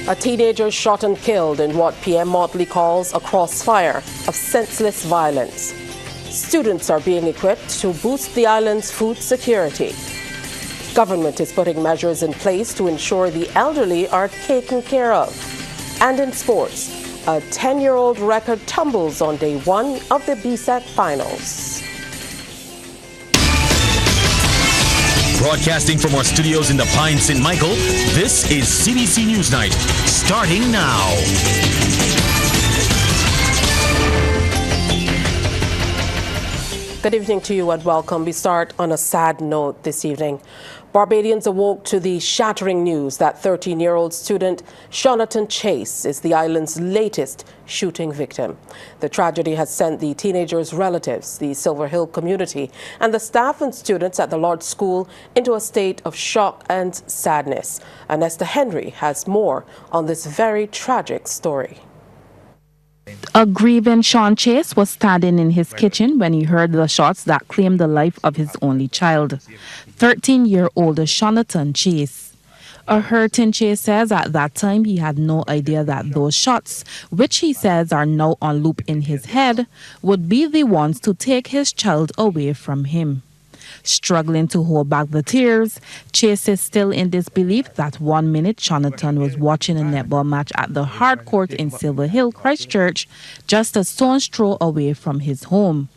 A teenager shot and killed in what PM Mottley calls a crossfire of senseless violence. Students are being equipped to boost the island's food security. Government is putting measures in place to ensure the elderly are taken care of. And in sports, a 10-year-old record tumbles on day one of the BSSAC Finals. Broadcasting from our studios in the Pine St. Michael, this is CBC NewsNight, starting now. Good evening to you and welcome. We start on a sad note this evening. Barbadians awoke to the shattering news that 13-year-old student Jonathan Chase is the island's latest shooting victim. The tragedy has sent the teenager's relatives, the Silver Hill community, and the staff and students at the Lodge School into a state of shock and sadness. Anesta Henry has more on this very tragic story. A grieving Sean Chase was standing in his kitchen when he heard the shots that claimed the life of his only child, 13-year-old Jonathan Chase. A hurting Chase says at that time he had no idea that those shots, which he says are now on loop in his head, would be the ones to take his child away from him. Struggling to hold back the tears, Chase is still in disbelief that 1 minute Jonathan was watching a netball match at the hard court in Silver Hill, Christchurch, just a stone's throw away from his home.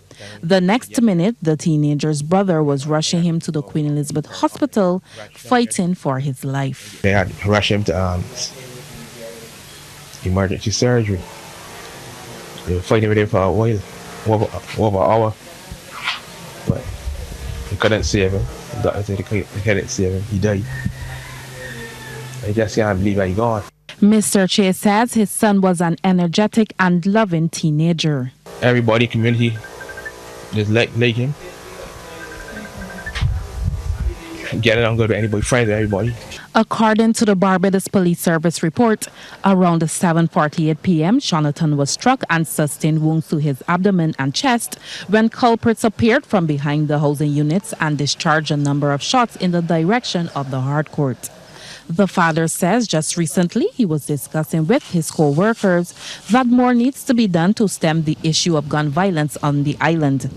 The next minute, the teenager's brother was rushing him to the Queen Elizabeth Hospital, fighting for his life. They had to rush him to emergency surgery. They were fighting with him for a while, over an hour. But they couldn't save him. The doctor said they couldn't save him. He died. I just can't believe he gone. Mr. Chase says his son was an energetic and loving teenager. Everybody, community, just like him. Get it on good with anybody, friends with everybody. According to the Barbados Police Service report, around 7:48 p.m., Jonathan was struck and sustained wounds to his abdomen and chest when culprits appeared from behind the housing units and discharged a number of shots in the direction of the hard court. The father says just recently he was discussing with his co-workers that more needs to be done to stem the issue of gun violence on the island.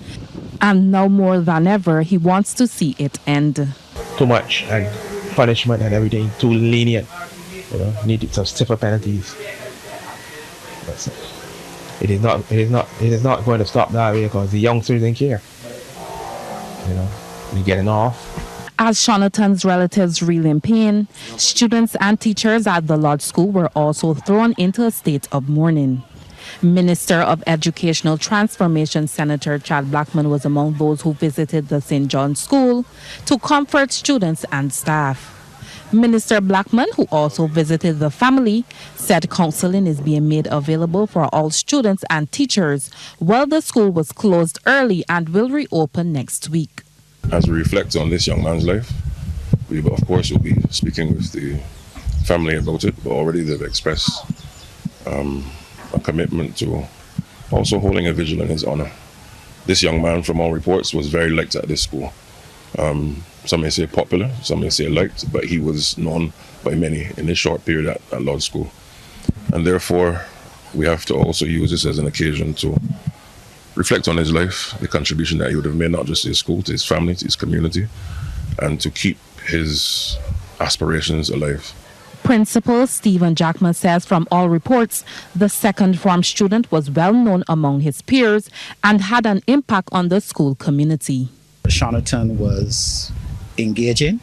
And now more than ever, he wants to see it end. Too much and punishment and everything, too lenient. Needed some stiffer penalties. But it is not going to stop that way because the youngsters didn't care. They're getting off. As Jonathan's relatives reel in pain, students and teachers at the Lodge School were also thrown into a state of mourning. Minister of Educational Transformation Senator Chad Blackman was among those who visited the St. John's School to comfort students and staff. Minister Blackman, who also visited the family, said counseling is being made available for all students and teachers, while the school was closed early and will reopen next week. As we reflect on this young man's life, we of course will be speaking with the family about it, but already they've expressed a commitment to also holding a vigil in his honor. This young man, from all reports, was very liked at this school. Some may say popular, some may say liked, but he was known by many in this short period at Lodge School. And therefore, we have to also use this as an occasion to reflect on his life, the contribution that he would have made, not just to his school, to his family, to his community, and to keep his aspirations alive. Principal Stephen Jackman says from all reports, the second form student was well known among his peers and had an impact on the school community. Jonathan was engaging.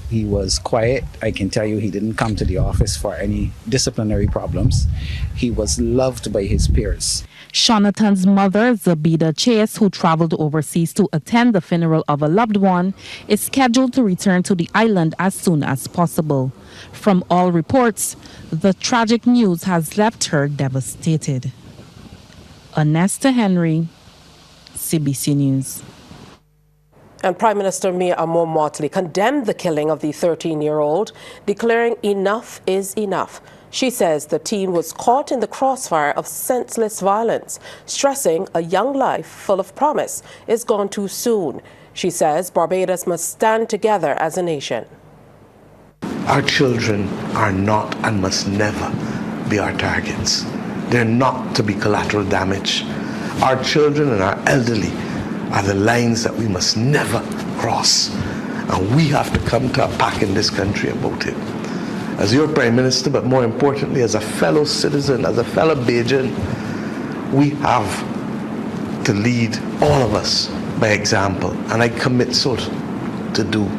He was quiet. I can tell you he didn't come to the office for any disciplinary problems. He was loved by his peers. Jonathan's mother, Zabida Chase, who traveled overseas to attend the funeral of a loved one, is scheduled to return to the island as soon as possible. From all reports, the tragic news has left her devastated. Anesta Henry, CBC News. And Prime Minister PM Mottley condemned the killing of the 13-year-old, declaring enough is enough. She says the teen was caught in the crossfire of senseless violence, stressing a young life full of promise is gone too soon. She says Barbados must stand together as a nation. Our children are not and must never be our targets. They're not to be collateral damage. Our children and our elderly are the lines that we must never cross. And we have to come to a pack in this country about it. As your Prime Minister, but more importantly, as a fellow citizen, as a fellow Bajan, we have to lead all of us by example, and I commit so to do.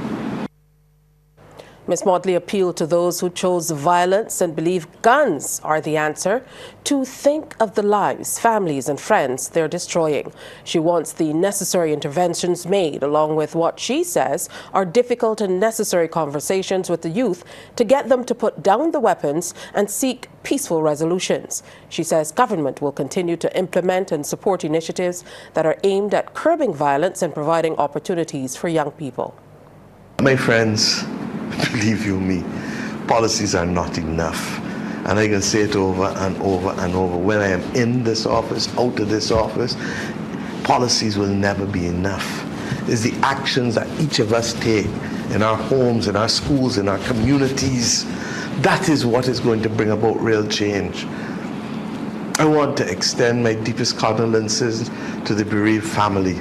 Ms. Mottley appealed to those who chose violence and believe guns are the answer to think of the lives, families and friends they're destroying. She wants the necessary interventions made, along with what she says are difficult and necessary conversations with the youth to get them to put down the weapons and seek peaceful resolutions. She says government will continue to implement and support initiatives that are aimed at curbing violence and providing opportunities for young people. My friends, believe you me, policies are not enough. And I can say it over and over and over. When I am in this office, out of this office, policies will never be enough. It's the actions that each of us take in our homes, in our schools, in our communities. That is what is going to bring about real change. I want to extend my deepest condolences to the bereaved family.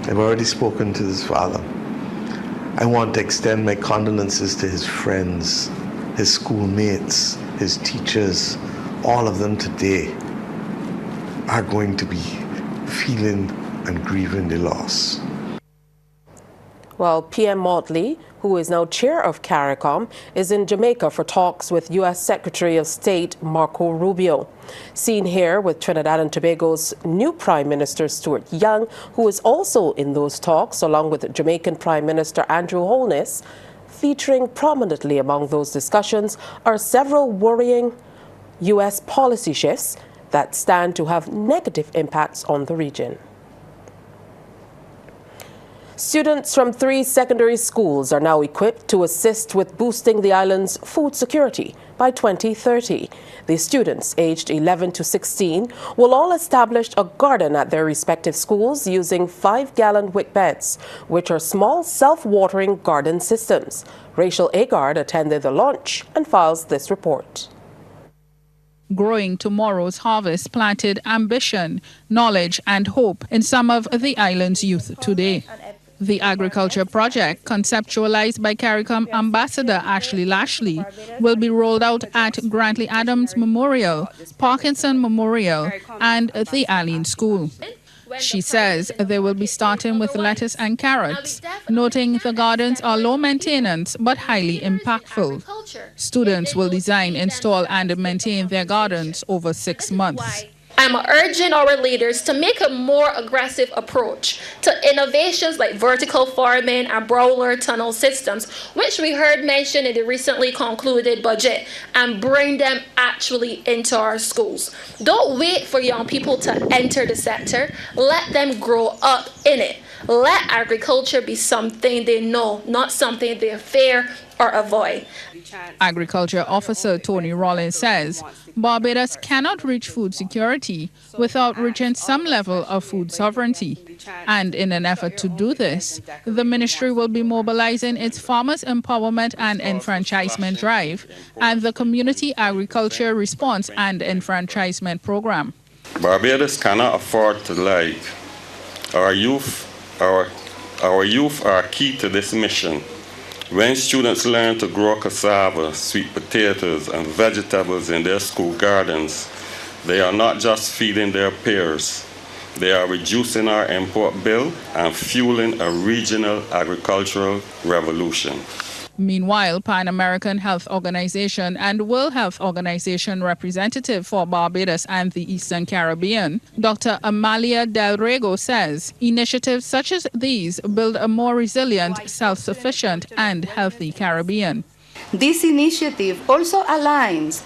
I've already spoken to his father. I want to extend my condolences to his friends, his schoolmates, his teachers. All of them today are going to be feeling and grieving the loss. Well, PM Mottley, who is now chair of CARICOM, is in Jamaica for talks with U.S. Secretary of State Marco Rubio. Seen here with Trinidad and Tobago's new Prime Minister Stuart Young, who is also in those talks, along with Jamaican Prime Minister Andrew Holness. Featuring prominently among those discussions are several worrying U.S. policy shifts that stand to have negative impacts on the region. Students from 3 secondary schools are now equipped to assist with boosting the island's food security by 2030. The students, aged 11 to 16, will all establish a garden at their respective schools using 5-gallon wick beds, which are small self-watering garden systems. Rachel Agard attended the launch and files this report. Growing tomorrow's harvest planted ambition, knowledge and hope in some of the island's youth today. The agriculture project, conceptualized by CARICOM Ambassador Ashley Lashley, will be rolled out at Grantley Adams Memorial, Parkinson Memorial, and the Allen School. She says they will be starting with lettuce and carrots, noting the gardens are low maintenance but highly impactful. Students will design, install, and maintain their gardens over 6 months. I'm urging our leaders to make a more aggressive approach to innovations like vertical farming and broiler tunnel systems, which we heard mentioned in the recently concluded budget, and bring them actually into our schools. Don't wait for young people to enter the sector. Let them grow up in it. Let agriculture be something they know, not something they fear or avoid. Agriculture Officer Tony Rollins says Barbados cannot reach food security without reaching some level of food sovereignty. And in an effort to do this, the ministry will be mobilizing its Farmers Empowerment and Enfranchisement Drive and the Community Agriculture Response and Enfranchisement Program. Barbados cannot afford to lag. Our youth are key to this mission. When students learn to grow cassava, sweet potatoes, and vegetables in their school gardens, they are not just feeding their peers. They are reducing our import bill and fueling a regional agricultural revolution. Meanwhile, Pan American Health Organization and World Health Organization representative for Barbados and the Eastern Caribbean, Dr. Amalia Del Rego, says initiatives such as these build a more resilient, self-sufficient and healthy Caribbean. This initiative also aligns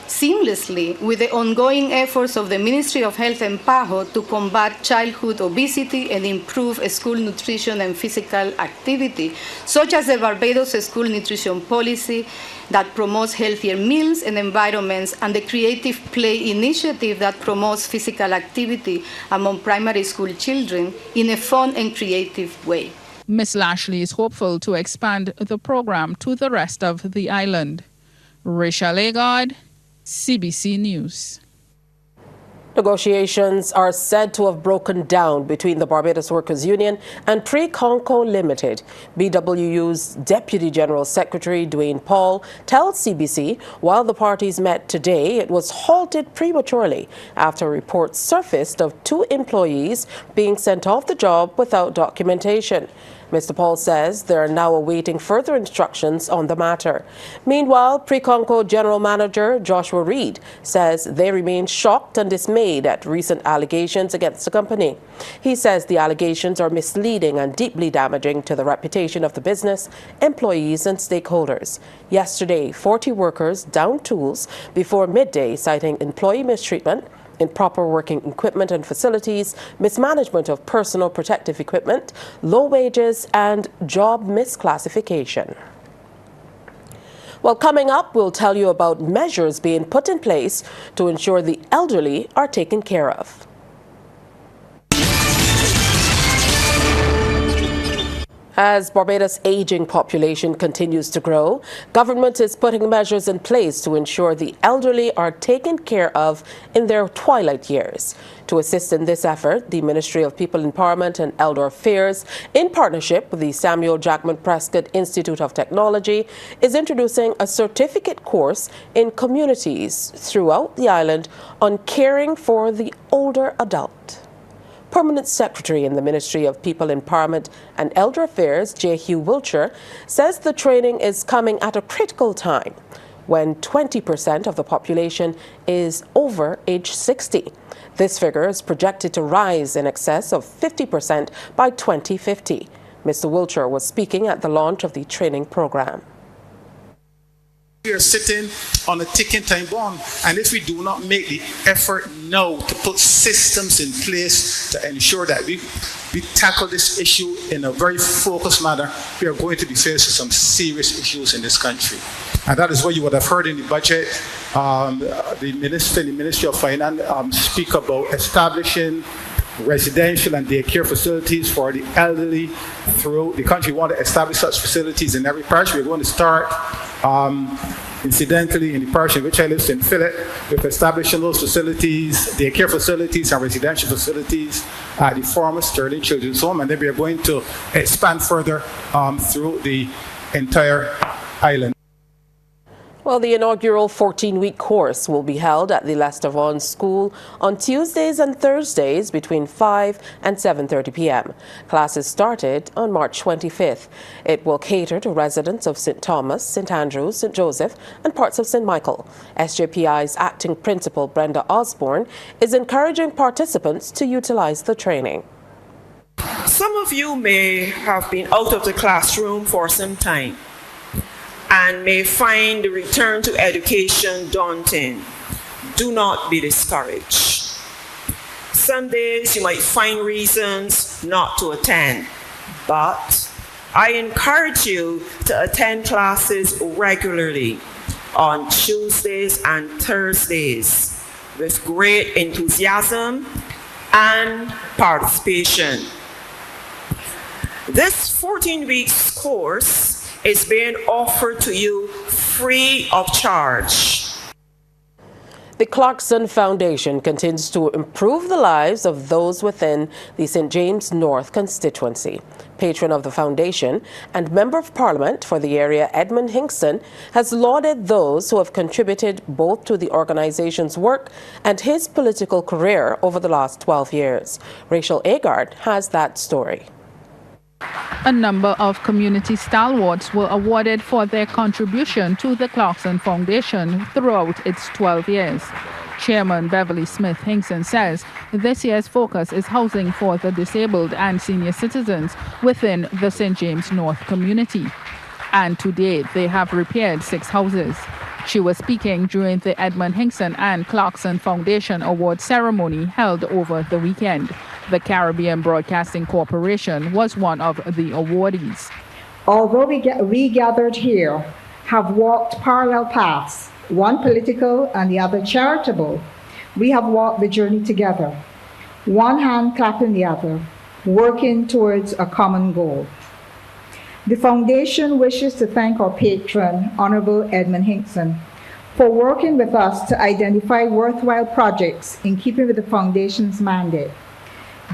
seamlessly with the ongoing efforts of the Ministry of Health and PAHO to combat childhood obesity and improve school nutrition and physical activity, such as the Barbados School Nutrition Policy that promotes healthier meals and environments, and the Creative Play initiative that promotes physical activity among primary school children in a fun and creative way. Ms. Lashley is hopeful to expand the program to the rest of the island. Rachel Agard, CBC News. Negotiations are said to have broken down between the Barbados Workers Union and Pre-Conco Limited. BWU's Deputy General Secretary Dwayne Paul tells CBC while the parties met today, it was halted prematurely after reports surfaced of 2 employees being sent off the job without documentation. Mr. Paul says they are now awaiting further instructions on the matter. Meanwhile, Pre-Conco General Manager Joshua Reed says they remain shocked and dismayed at recent allegations against the company. He says the allegations are misleading and deeply damaging to the reputation of the business, employees and stakeholders. Yesterday, 40 workers downed tools before midday, citing employee mistreatment, improper working equipment and facilities, mismanagement of personal protective equipment, low wages, and job misclassification. Well, coming up, we'll tell you about measures being put in place to ensure the elderly are taken care of. As Barbados' aging population continues to grow, government is putting measures in place to ensure the elderly are taken care of in their twilight years. To assist in this effort, the Ministry of People Empowerment and Elder Affairs, in partnership with the Samuel Jackman Prescott Institute of Technology, is introducing a certificate course in communities throughout the island on caring for the older adult. Permanent Secretary in the Ministry of People Empowerment and Elder Affairs, J. Hugh Wilcher, says the training is coming at a critical time when 20% of the population is over age 60. This figure is projected to rise in excess of 50% by 2050. Mr. Wilcher was speaking at the launch of the training program. We are sitting on a ticking time bomb, and if we do not make the effort now to put systems in place to ensure that we tackle this issue in a very focused manner, we are going to be faced with some serious issues in this country. And that is what you would have heard in the budget. The Ministry of Finance speak about establishing residential and daycare facilities for the elderly throughout the country. We want to establish such facilities in every parish. We're going to start, incidentally, in the parish in which I live, St. Philip, with establishing those facilities, daycare facilities and residential facilities at the former Sterling Children's Home, and then we are going to expand further through the entire island. Well, the inaugural 14-week course will be held at the Lester Vaughan School on Tuesdays and Thursdays between 5 and 7:30 p.m. Classes started on March 25th. It will cater to residents of St. Thomas, St. Andrews, St. Joseph, and parts of St. Michael. SJPI's acting principal, Brenda Osborne, is encouraging participants to utilize the training. Some of you may have been out of the classroom for some time and may find the return to education daunting. Do not be discouraged. Some days you might find reasons not to attend, but I encourage you to attend classes regularly on Tuesdays and Thursdays with great enthusiasm and participation. This 14 weeks course is being offered to you free of charge. The Clarkson Foundation continues to improve the lives of those within the St. James North constituency. Patron of the foundation and Member of Parliament for the area, Edmund Hinkson, has lauded those who have contributed both to the organization's work and his political career over the last 12 years. Rachel Agard has that story. A number of community stalwarts were awarded for their contribution to the Clarkson Foundation throughout its 12 years. Chairman Beverly Smith Hinkson says this year's focus is housing for the disabled and senior citizens within the St. James North community. And to date, they have repaired 6 houses. She was speaking during the Edmund Hinkson and Clarkson Foundation Award ceremony held over the weekend. The Caribbean Broadcasting Corporation was one of the awardees. Although we gathered here have walked parallel paths, one political and the other charitable, we have walked the journey together, one hand clapping the other, working towards a common goal. The Foundation wishes to thank our patron, Honorable Edmund Hinkson, for working with us to identify worthwhile projects in keeping with the Foundation's mandate.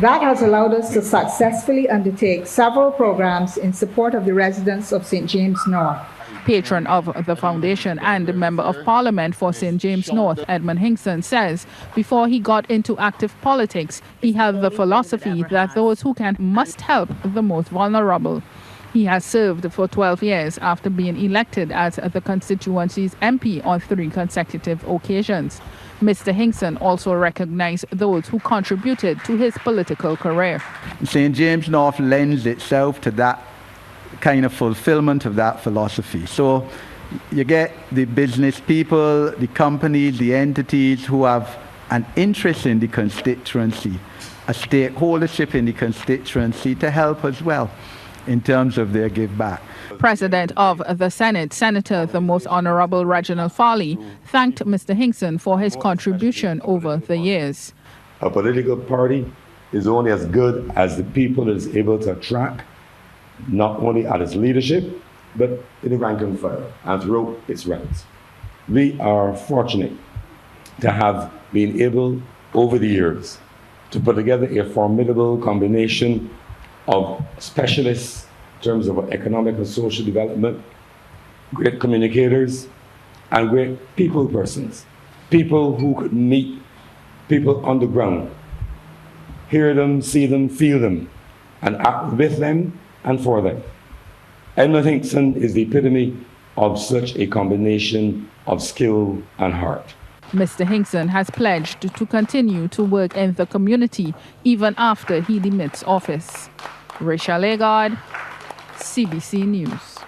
That has allowed us to successfully undertake several programs in support of the residents of St. James North. Patron of the foundation and Member of Parliament for St. James North, Edmund Hinkson, says before he got into active politics, he had the philosophy that those who can must help the most vulnerable. He has served for 12 years after being elected as the constituency's MP on 3 consecutive occasions. Mr. Hinkson also recognized those who contributed to his political career. St. James North lends itself to that kind of fulfillment of that philosophy. So you get the business people, the companies, the entities who have an interest in the constituency, a stakeholdership in the constituency to help as well in terms of their give back. President of the Senate, Senator the Most Honorable Reginald Farley, thanked Mr. Hinkson for his contribution over the years. A political party is only as good as the people it is able to attract, not only at its leadership, but in the rank and file and throughout its ranks. We are fortunate to have been able, over the years, to put together a formidable combination of specialists in terms of economic and social development, great communicators, and great people persons, people who could meet people on the ground, hear them, see them, feel them, and act with them and for them. Edmund Hinkson is the epitome of such a combination of skill and heart. Mr. Hinkson has pledged to continue to work in the community even after he demits office. Rachel Agard, CBC News.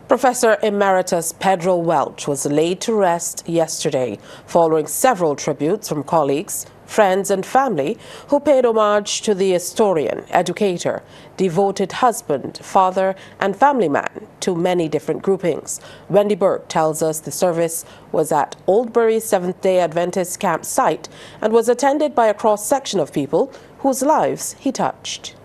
Professor Emeritus Pedro Welch was laid to rest yesterday following several tributes from colleagues, friends and family who paid homage to the historian, educator, devoted husband, father and family man to many different groupings. Wendy Burke tells us the service was at Oldbury Seventh-day Adventist campsite and was attended by a cross-section of people whose lives he touched.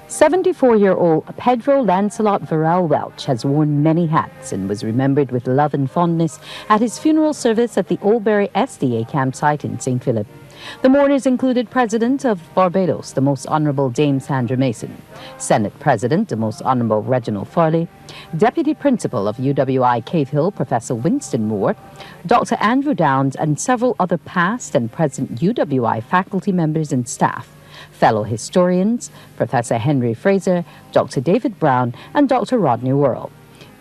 74-year-old Pedro Lancelot Varel Welch has worn many hats and was remembered with love and fondness at his funeral service at the Oldbury SDA campsite in St. Philip. The mourners included President of Barbados, the Most Honourable Dame Sandra Mason, Senate President, the Most Honourable Reginald Farley, Deputy Principal of UWI Cave Hill, Professor Winston Moore, Dr. Andrew Downs, and several other past and present UWI faculty members and staff. Fellow historians, Professor Henry Fraser, Dr. David Brown, and Dr. Rodney Worrell.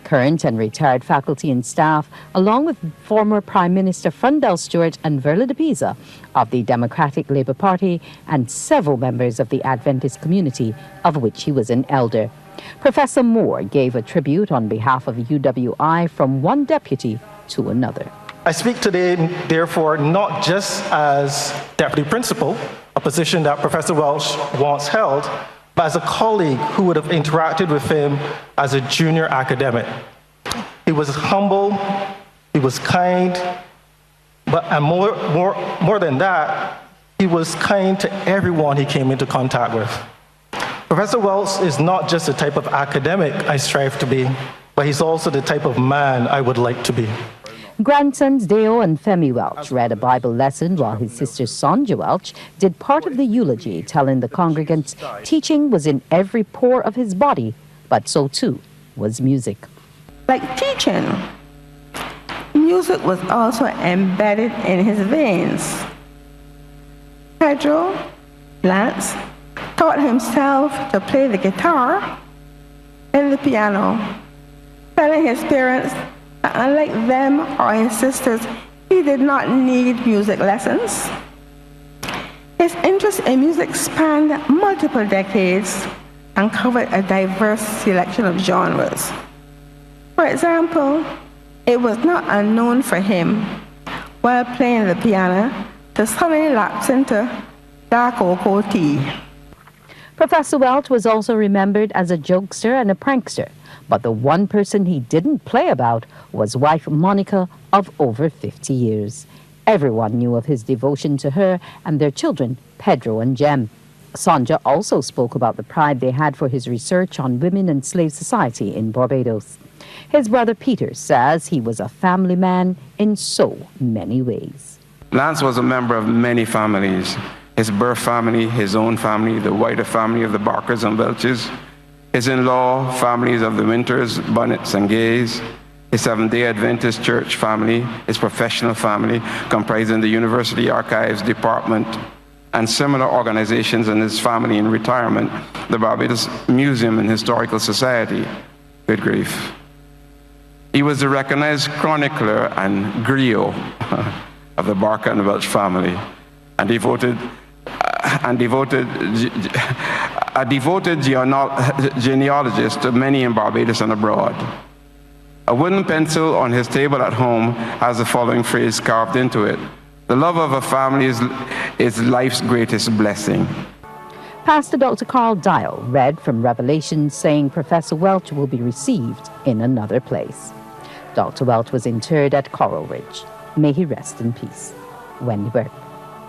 Current and retired faculty and staff, along with former Prime Minister Frundell Stewart and Verla de Pisa of the Democratic Labour Party, and several members of the Adventist community, of which he was an elder. Professor Moore gave a tribute on behalf of UWI from one deputy to another. I speak today, therefore, not just as Deputy Principal, a position that Professor Welch once held, but as a colleague who would have interacted with him as a junior academic. He was humble, he was kind, and more than that, he was kind to everyone he came into contact with. Professor Welch is not just the type of academic I strive to be, but he's also the type of man I would like to be. Grandsons Deo and Femi Welch read a Bible lesson while his sister Sonja Welch did part of the eulogy, telling the congregants teaching was in every pore of his body, but so too was music. Like teaching, music was also embedded in his veins. Pedro Lance taught himself to play the guitar and the piano, telling his parents that unlike them or his sisters, he did not need music lessons. His interest in music spanned multiple decades and covered a diverse selection of genres. For example, it was not unknown for him, while playing the piano, to suddenly lapse into dark cocoa tea. Professor Welch was also remembered as a jokester and a prankster, but the one person he didn't play about was wife Monica of over 50 years. Everyone knew of his devotion to her and their children, Pedro and Jem. Sonja also spoke about the pride they had for his research on women and slave society in Barbados. His brother Peter says he was a family man in so many ways. Lance was a member of many families. His birth family, his own family, the wider family of the Barkers and Welches, his in-law families of the Winters, Bonnets and Gays, his Seventh-day Adventist Church family, his professional family, comprising the University Archives Department and similar organizations, and his family in retirement, the Barbados Museum and Historical Society. Good grief. He was the recognized chronicler and griot of the Barker and Welch family, and a devoted genealogist to many in Barbados and abroad. A wooden pencil on his table at home has the following phrase carved into it: "The love of a family is life's greatest blessing." Pastor Dr. Carl Dial read from Revelation, saying Professor Welch will be received in another place. Dr. Welch was interred at Coral Ridge. May he rest in peace. Wendy Burke,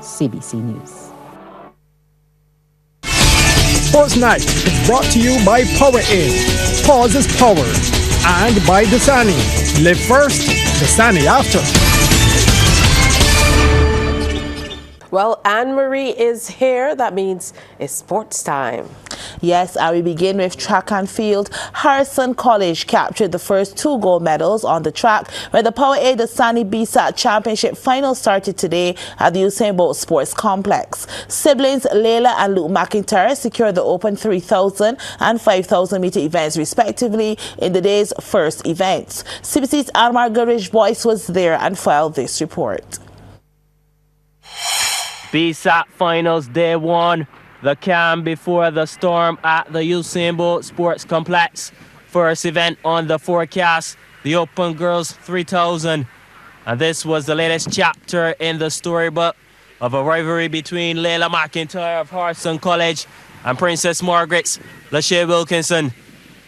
CBC News. Sports Night is brought to you by Power Inc. Pause is power. And by Dasani. Live first, Dasani after. Well, Anne-Marie is here. That means it's sports time. Yes, and we begin with track and field. Harrison College captured the first 2 gold medals on the track, where the Power A Dasani BSSAC Championship Finals started today at the Usain Bolt Sports Complex. Siblings Layla and Luke McIntyre secured the open 3,000 and 5,000 meter events respectively in the day's first events. CBC's Almar Goodrich Boyce was there and filed this report. BSSAC Finals Day 1. The calm before the storm at the Usain Bolt Sports Complex. First event on the forecast, the Open Girls 3000. And this was the latest chapter in the storybook of a rivalry between Layla McIntyre of Harrison College and Princess Margaret's Lachey Wilkinson.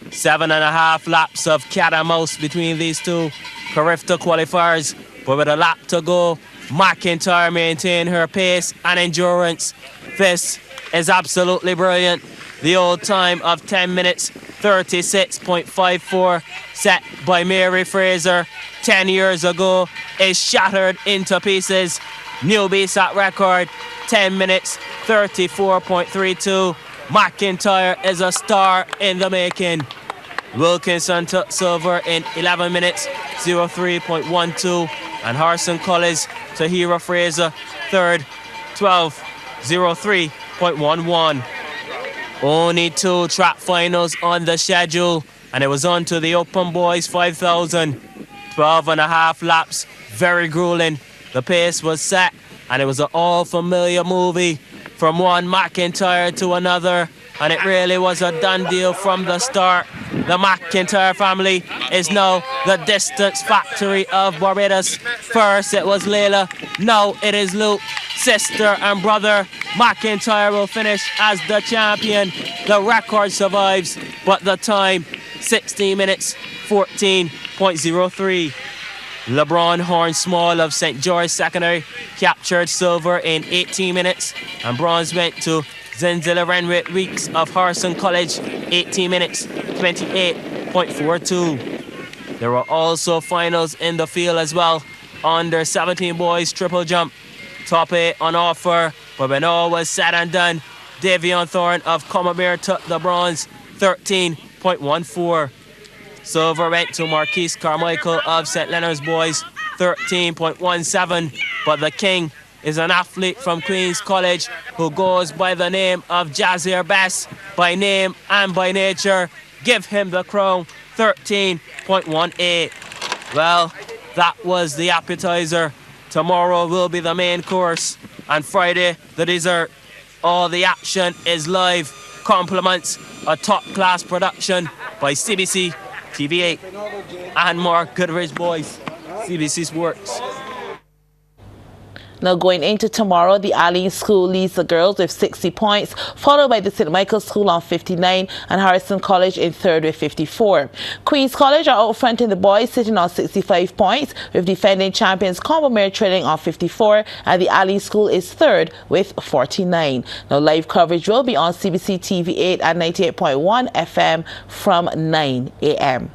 7.5 laps of cat and mouse between these two Carifta qualifiers, but with a lap to go, McIntyre maintained her pace and endurance. This is absolutely brilliant. The old time of 10 minutes 36.54 set by Mary Fraser 10 years ago is shattered into pieces. New BSSAC record 10 minutes 34.32. McIntyre is a star in the making. Wilkinson took silver in 11 minutes 03.12, and Harrison College Tahira Fraser third 12.03.11. Only 2 track finals on the schedule, and it was on to the Open Boys 5,000. 12.5 laps, very grueling. The pace was set, and it was an all-familiar movie from one McIntyre to another, and it really was a done deal from the start. The McIntyre family is now the distance factory of Barbados. First it was Layla, now it is Luke. Sister and brother, McIntyre will finish as the champion. The record survives, but the time, 16 minutes 14.03. LeBron Horn-Small of St. George Secondary captured silver in 18 minutes, and bronze went to Zenzilla Renwick Weeks of Harrison College, 18 minutes 28.42. There were also finals in the field as well. Under 17 boys triple jump, top 8 on offer, but when all was said and done, Davion Thorne of Combermere took the bronze, 13.14. Silver went to Marquise Carmichael of St. Leonard's Boys, 13.17, but the king is an athlete from Queen's College who goes by the name of Jazir Best, by name and by nature. Give him the crown, 13.18. Well, that was the appetizer. Tomorrow will be the main course, and Friday the dessert. All the action is live. Compliments a top-class production by CBC TV8 and Mark Goodrich Boys, CBC Sports. Now going into tomorrow, the Arlene School leads the girls with 60 points, followed by the St. Michael's School on 59 and Harrison College in third with 54. Queen's College are out front in the boys, sitting on 65 points, with defending champions Combermere trailing on 54, and the Arlene School is third with 49. Now live coverage will be on CBC TV 8 and 98.1 FM from 9 a.m.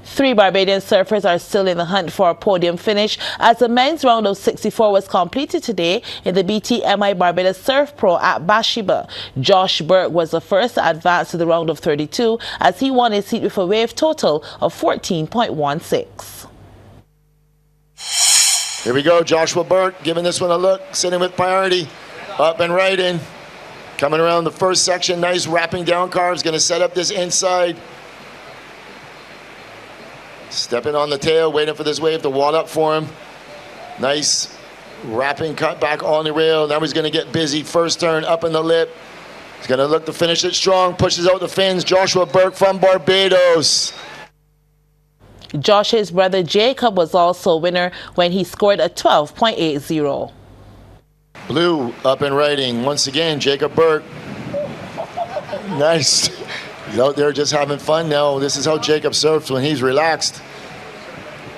3 Barbadian surfers are still in the hunt for a podium finish as the men's round of 64 was completed today in the BTMI Barbados Surf Pro at Bathsheba. Josh Burke was the first to advance to the round of 32 as he won his heat with a wave total of 14.16. Here we go, Joshua Burke giving this one a look, sitting with priority, up and right in. Coming around the first section, nice wrapping down carves, going to set up this inside. Stepping on the tail, waiting for this wave to wad up for him. Nice wrapping cut back on the rail. Now he's going to get busy. First turn up in the lip. He's going to look to finish it strong. Pushes out the fins. Joshua Burke from Barbados. Josh's brother Jacob was also a winner when he scored a 12.80. Blue up and riding. Once again, Jacob Burke. Nice. He's out there just having fun now. This is how Jacob surfs when he's relaxed.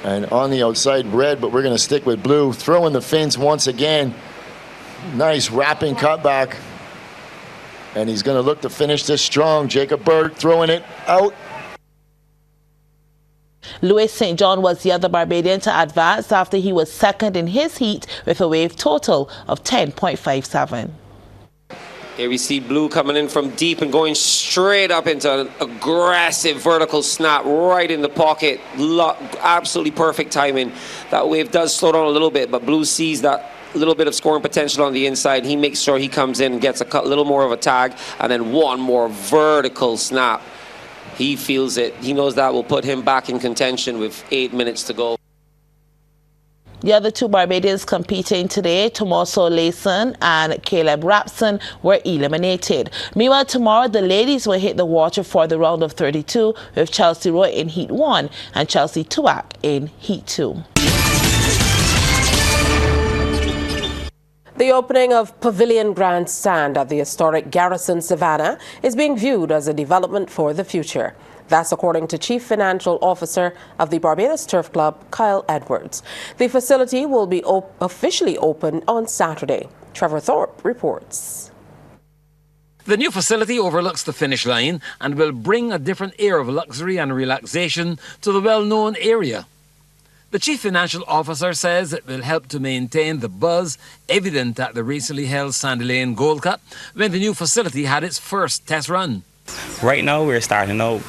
And on the outside, red, but we're going to stick with blue. Throwing the fins once again. Nice wrapping cutback. And he's going to look to finish this strong. Jacob Burke throwing it out. Louis St. John was the other Barbadian to advance after he was second in his heat with a wave total of 10.57. Here we see Blue coming in from deep and going straight up into an aggressive vertical snap right in the pocket. Absolutely perfect timing. That wave does slow down a little bit, but Blue sees that little bit of scoring potential on the inside. He makes sure he comes in and gets a little more of a tag, and then one more vertical snap. He feels it. He knows that will put him back in contention with 8 minutes to go. The other 2 Barbadians competing today, Tomoso Layson and Caleb Rapson, were eliminated. Meanwhile, tomorrow the ladies will hit the water for the round of 32 with Chelsea Roy in Heat 1 and Chelsea Tuak in Heat 2. The opening of Pavilion Grandstand at the historic Garrison Savannah is being viewed as a development for the future. That's according to Chief Financial Officer of the Barbados Turf Club, Kyle Edwards. The facility will be officially opened on Saturday. Trevor Thorpe reports. The new facility overlooks the finish line and will bring a different air of luxury and relaxation to the well-known area. The Chief Financial Officer says it will help to maintain the buzz evident at the recently held Sandy Lane Gold Cup when the new facility had its first test run. Right now we're starting out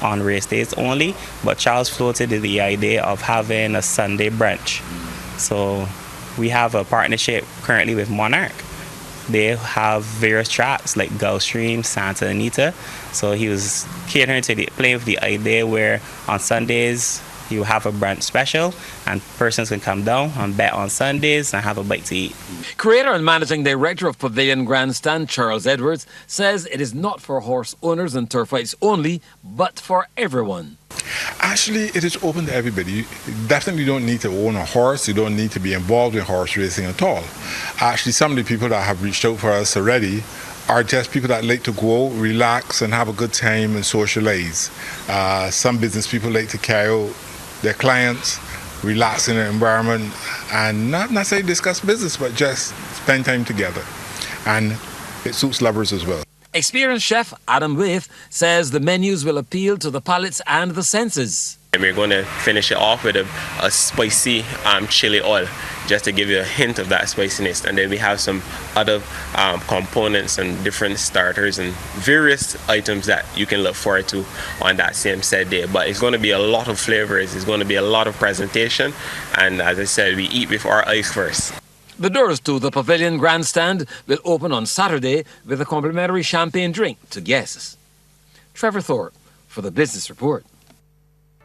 on race days only, but Charles floated the idea of having a Sunday brunch. So we have a partnership currently with Monarch. They have various tracks like Gulfstream, Santa Anita. So he was catering to playing with the idea where on Sundays you have a brunch special and persons can come down and bet on Sundays and have a bite to eat. Creator and Managing Director of Pavilion Grandstand, Charles Edwards, says it is not for horse owners and turf fights only, but for everyone. Actually, it is open to everybody. You definitely don't need to own a horse. You don't need to be involved in horse racing at all. Actually, some of the people that have reached out for us already are just people that like to go, relax, and have a good time and socialize. Some business people like to carry out their clients, relax in the environment, and not necessarily discuss business, but just spend time together. And it suits lovers as well. Experienced chef Adam Waith says the menus will appeal to the palates and the senses. And we're going to finish it off with a spicy chili oil, just to give you a hint of that spiciness. And then we have some other components and different starters and various items that you can look forward to on that same set day. But it's going to be a lot of flavors. It's going to be a lot of presentation. And as I said, we eat with our eyes first. The doors to the Pavilion Grandstand will open on Saturday with a complimentary champagne drink to guests. Trevor Thorpe for the Business Report.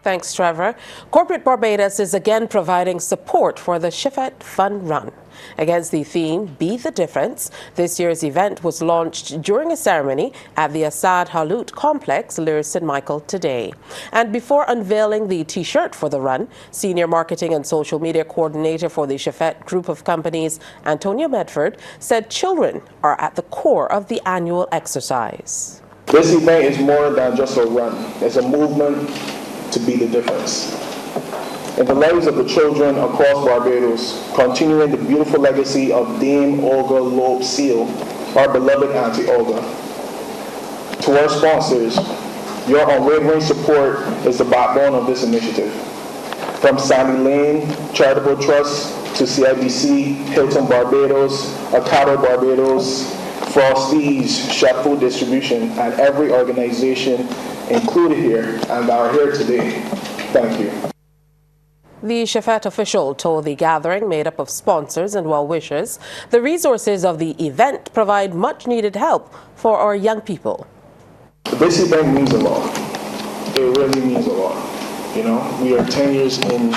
Thanks, Trevor. Corporate Barbados is again providing support for the Shifet Fun Run. Against the theme, Be the Difference, this year's event was launched during a ceremony at the Asad Halut complex, Lear St. Michael, today. And before unveiling the T-shirt for the run, Senior Marketing and Social Media Coordinator for the Chefette Group of Companies, Antonia Medford, said children are at the core of the annual exercise. This event is more than just a run. It's a movement to be the difference. In the lives of the children across Barbados, continuing the beautiful legacy of Dame Olga Loeb Seal, our beloved Auntie Olga. To our sponsors, your unwavering support is the backbone of this initiative. From Sandy Lane Charitable Trust to CIBC, Hilton Barbados, Ocado Barbados, Frosty's Chef Food Distribution, and every organization included here and that are here today. Thank you. The Chefette official told the gathering, made up of sponsors and well-wishers, the resources of the event provide much-needed help for our young people. This event means a lot. It really means a lot. You know, we are 10 years in,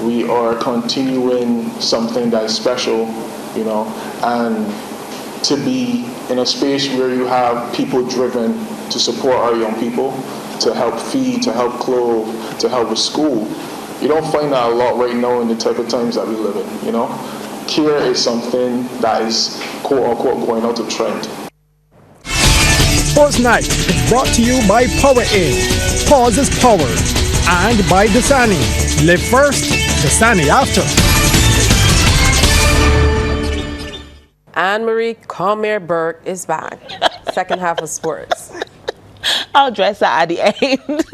we are continuing something that is special, you know, and to be in a space where you have people driven to support our young people, to help feed, to help clothe, to help with school. You don't find that a lot right now in the type of times that we live in, you know? Care is something that is quote-unquote going out of trend. Sports Night is brought to you by Power Inn. Pause is power. And by Dasani. Live first, Dasani after. Anne-Marie Comer-Burke is back. Second half of sports. I'll address that at the end.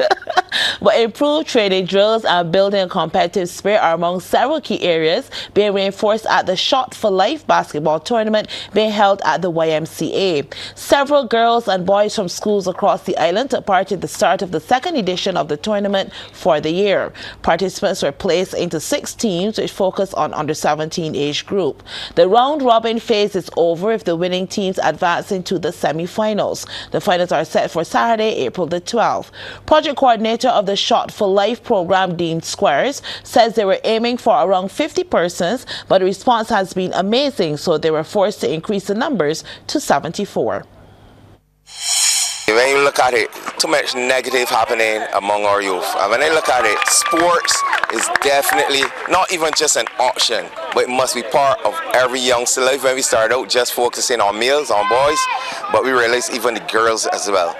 But improved training drills and building a competitive spirit are among several key areas being reinforced at the Shot for Life basketball tournament being held at the YMCA. Several girls and boys from schools across the island took part in the start of the second edition of the tournament for the year. Participants were placed into 6 teams which focus on under-17 age group. The round-robin phase is over if the winning teams advance into the semi-finals. The finals are set for Saturday, April the 12th. Project coordinator of the Shot for Life program, Dean Squares, says they were aiming for around 50 persons, but the response has been amazing, so they were forced to increase the numbers to 74. When you look at it, too much negative happening among our youth. And when I look at it, sports is definitely not even just an option, but it must be part of every youngster life. When we started out just focusing on males, on boys, but we realized even the girls as well.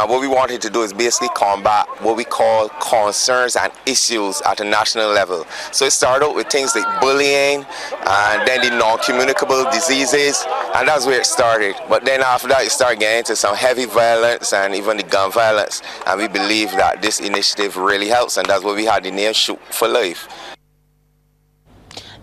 What we wanted to do is basically combat what we call concerns and issues at a national level. So it started out with things like bullying, and then the non-communicable diseases, and that's where it started. But then after that, it started getting into some heavy violence and even the gun violence, and we believe that this initiative really helps, and that's why we had the name Shoot for Life.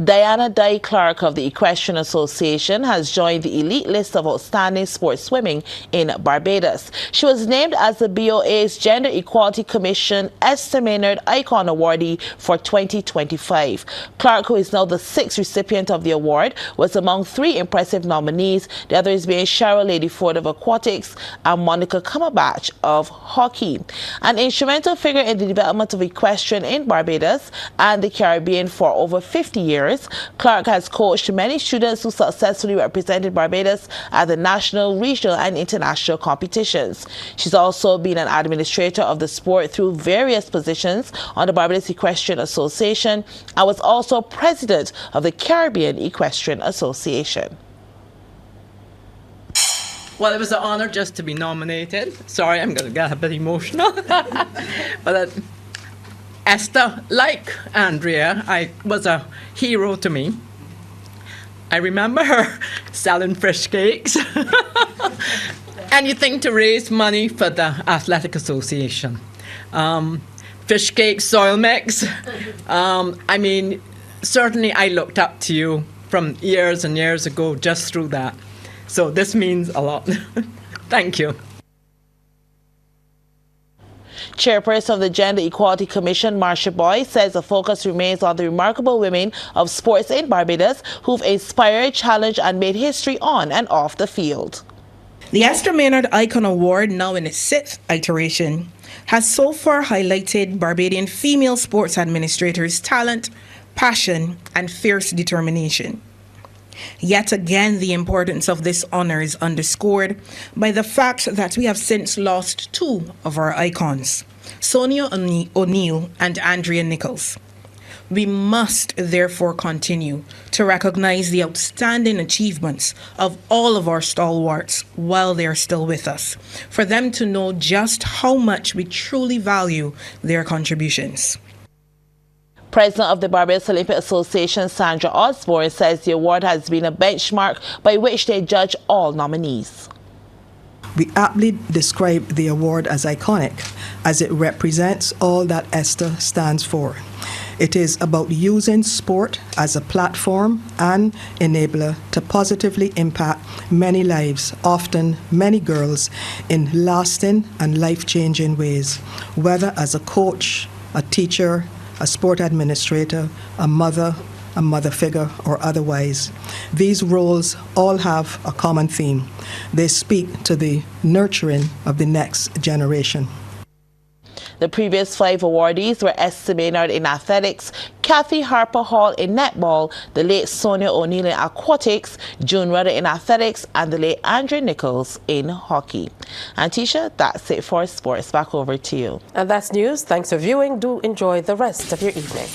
Diana Dye Clark of the Equestrian Association has joined the elite list of outstanding sports swimming in Barbados. She was named as the BOA's Gender Equality Commission Esther Maynard Icon Awardee for 2025. Clark, who is now the 6th recipient of the award, was among 3 impressive nominees, the others being Cheryl Ladyford of aquatics and Monica Cumberbatch of hockey. An instrumental figure in the development of equestrian in Barbados and the Caribbean for over 50 years, Clark has coached many students who successfully represented Barbados at the national, regional and international competitions. She's also been an administrator of the sport through various positions on the Barbados Equestrian Association and was also president of the Caribbean Equestrian Association. Well, it was an honor just to be nominated. Sorry, I'm going to get a bit emotional. But Esther, like Andrea, was a hero to me. I remember her selling fish cakes. Anything to raise money for the Athletic Association. Fish cakes, soil mix. I mean, certainly I looked up to you from years and years ago just through that. So this means a lot. Thank you. Chairperson of the Gender Equality Commission, Marcia Boy, says the focus remains on the remarkable women of sports in Barbados who've inspired, challenged and made history on and off the field. The Esther Maynard Icon Award, now in its 6th iteration, has so far highlighted Barbadian female sports administrators' talent, passion and fierce determination. Yet again, the importance of this honor is underscored by the fact that we have since lost two of our icons, Sonia O'Neill and Andrea Nichols. We must therefore continue to recognize the outstanding achievements of all of our stalwarts while they are still with us, for them to know just how much we truly value their contributions. President of the Barbados Olympic Association, Sandra Osborne, says the award has been a benchmark by which they judge all nominees. We aptly describe the award as iconic, as it represents all that Esther stands for. It is about using sport as a platform and enabler to positively impact many lives, often many girls, in lasting and life-changing ways, whether as a coach, a teacher, a sport administrator, a mother figure, or otherwise. These roles all have a common theme. They speak to the nurturing of the next generation. The previous 5 awardees were Esther Maynard in athletics, Kathy Harper Hall in netball, the late Sonia O'Neill in aquatics, June Rudder in athletics, and the late Andrea Nichols in hockey. And Tisha, that's it for sports. Back over to you. And that's news. Thanks for viewing. Do enjoy the rest of your evening.